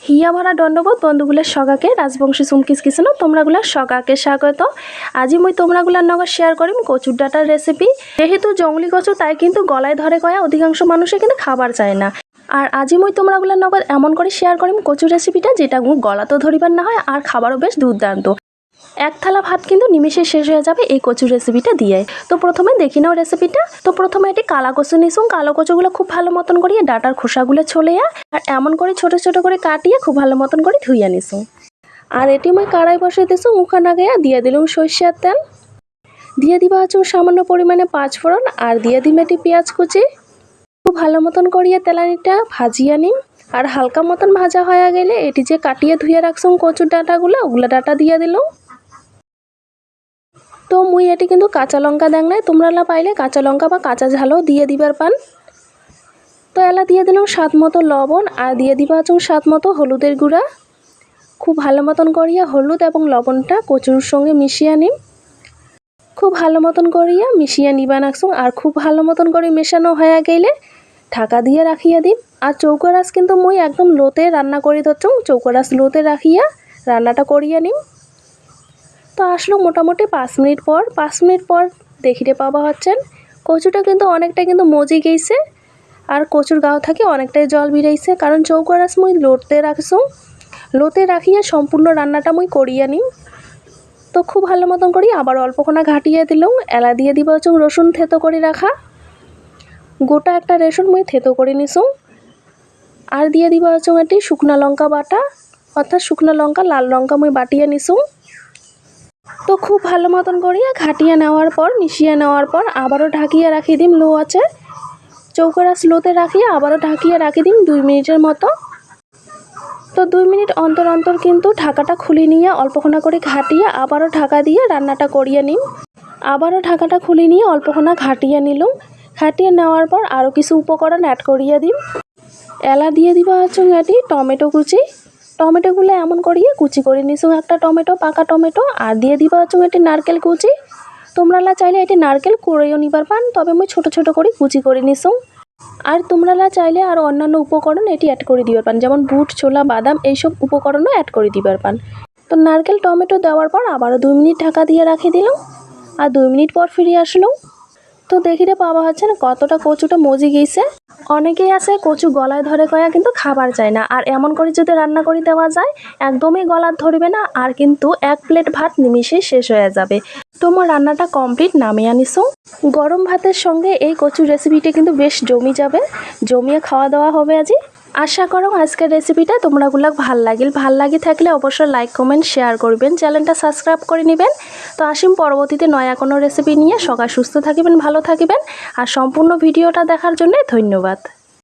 হিয়া ভরা দণ্ডবোধ বন্ধুগুলার সগাকে রাজবংশী চুমকিস কিচেনত তোমরাগুলার সগাকে স্বাগত। আজি মই তোমরাগুলার নগর শেয়ার করিম কচুর ডাটার রেসিপি। যেহেতু জঙ্গলি কচু তাই কিন্তু গলায় ধরে কয়া অধিকাংশ মানুষে কিন্তু খাবার চায় না। আর আজি মই তোমরাগুলার নগর এমন করে শেয়ার করিম কচুর রেসিপিটা যেটা গলা তো ধরিবার না হয় আর খাবারও বেশ দুর্দান্ত। এক থালা ভাত কিন্তু নিমেষে শেষ হয়ে যাবে এই কচুর রেসিপিটা দিয়ে। তো প্রথমে দেখি নাও রেসিপিটা। তো প্রথমে এটি কালা কচু নিসুন। কালো কচুগুলো খুব ভালো মতন করিয়ে ডাটার খোসাগুলো ছড়িয়ে আর এমন করে ছোট ছোট করে কাটিয়ে খুব ভালো মতন করে ধুইয়া নিসুন। আর এটি মই কড়াই বসিয়ে দিসুন। উখানা গিয়া দিয়ে দিলুম সরষের তেল, দিয়ে দিবা হচ্ছে সামান্য পরিমাণে পাঁচফোড়ন আর দিয়ে দিম এটি পেঁয়াজ কুচি। খুব ভালো মতন করিয়ে তেলানিটা ভাজিয়া নিম। আর হালকা মতন ভাজা হয়ে গেলে এটি যে কাটিয়ে ধুয়ে রাখছুন কচুর ডাটাগুলো ওগুলো ডাটা দিয়ে দিলুম। তো মুই এটি কিন্তু কাঁচা লঙ্কা দেখ নাই, তোমরা পাইলে কাঁচা লঙ্কা বা কাঁচা ঝালও দিয়ে দিবার পান। তো এলা দিয়ে দিলাম স্বাদ মতো লবণ আর দিয়ে দিবা হচ্ছে স্বাদ মতো হলুদের গুঁড়া। খুব ভালো মতন করিয়া হলুদ এবং লবণটা কচুর সঙ্গে মিশিয়ে নিম। খুব ভালো মতন করিয়া মিশিয়ে নিবা রাখছুন। আর খুব ভালো মতন করে মেশানো হয়ে গেলে ঢাকা দিয়ে রাখিয়া দিম। আর চৌকো রাস কিন্তু মুই একদম লোতে রান্না করে ধরছুন। চৌকো রাস লোতে রাখিয়া রান্নাটা করিয়া নিম। তো আসলো মোটামুটি 5 মিনিট পর দেখিতে পাবা হচ্ছেন কচুটা কিন্তু অনেকটা কিন্তু মজি গেছে আর কচুর গাও থেকে অনেকটাই জল বেরিয়েছে, কারণ চৌকো রাস মুই লোতে রাখছুন। লোতে রাখিয়া সম্পূর্ণ রান্নাটা মুই করিয়া নিম। তো খুব ভালো মতন করি আবার অল্পক্ষণা ঘাটিয়ে দিলাম। এলা দিয়ে দিবা হচ্ছে রসুন থেতো করে রাখা, গোটা একটা রসুন মুই থেতো করে নিছুন। আর দিয়ে দিবা হচ্ছে এটি শুকনা লঙ্কা বাটা, অর্থাৎ শুকনা লঙ্কা লাল লঙ্কা মুই বাটিয়ে নিছুন। তো খুব ভালো মতন করিয়া ঘাটিয়ে নেওয়ার পর মিশিয়ে নেওয়ার পর আবারও ঢাকিয়ে রাখি দিম লো আছে। চৌকো রাস লোতে রাখিয়ে আবারও ঢাকিয়ে রাখি দিম 2 মিনিটের মতো। তো 2 মিনিট অন্তর অন্তর কিন্তু ঢাকাটা খুলে নিয়ে অল্পক্ষণা করে ঘাটিয়ে আবারও ঢাকা দিয়ে রান্নাটা করিয়ে নিম। আবারও ঢাকাটা খুলে নিয়ে অল্পক্ষণা ঘাটিয়ে নিলাম। ঘাটিয়ে নেওয়ার পর আরও কিছু উপকরণ অ্যাড করিয়ে দিম। এলা দিয়ে দিবা হচ্ছে এটি টমেটো কুচি। টমেটোগুলো এমন করিয়ে কুচি করে নিছুন একটা টমেটো, পাকা টমেটো। আর দিয়ে দিবা হচ্ছে এটি নারকেল কুচি। তোমরা চাইলে এটি নারকেল করেও নিবার পান, তবে আমি ছোট ছোট করে কুচি করে নিছুন। আর তোমরা চাইলে আর অন্যান্য উপকরণ এটি অ্যাড করে দিবার পান, যেমন বুট, ছোলা, বাদাম এইসব উপকরণও অ্যাড করে দিবার পান। তো নারকেল টমেটো দেওয়ার পর আবারও 2 মিনিট ঢাকা দিয়ে রাখি দিলাম। আর 2 মিনিট পর ফিরে আসলাম। তো দেখিতে পাওয়া হচ্ছে না কতটা কচুটা মজি গেছে। অনেকেই আছে কচু গলায় ধরে কয়া কিন্তু খাবার চায় না, আর এমন করে যদি রান্না করে দেওয়া যায় একদমই গলা ধরবে না আর কিন্তু 1 প্লেট ভাত নিমিষে শেষ হয়ে যাবে। তোমার রান্নাটা কমপ্লিট নামিয়ে আনিছো। গরম ভাতের সঙ্গে এই কচুর রেসিপিটা কিন্তু বেশ জমিয়ে খাওয়া দাওয়া হবে আজি। আশা করো আজকের রেসিপিটা তোমরাগুলা ভাল লাগি থাকলে অবশ্যই লাইক কমেন্ট শেয়ার করবেন, চ্যানেলটা সাবস্ক্রাইব করে নেবেন। তো আসিম পরবর্তীতে নয়া কোনো রেসিপি নিয়ে। সবাই সুস্থ থাকিবেন, ভালো থাকিবেন। আর সম্পূর্ণ ভিডিওটা দেখার জন্য ধন্যবাদ।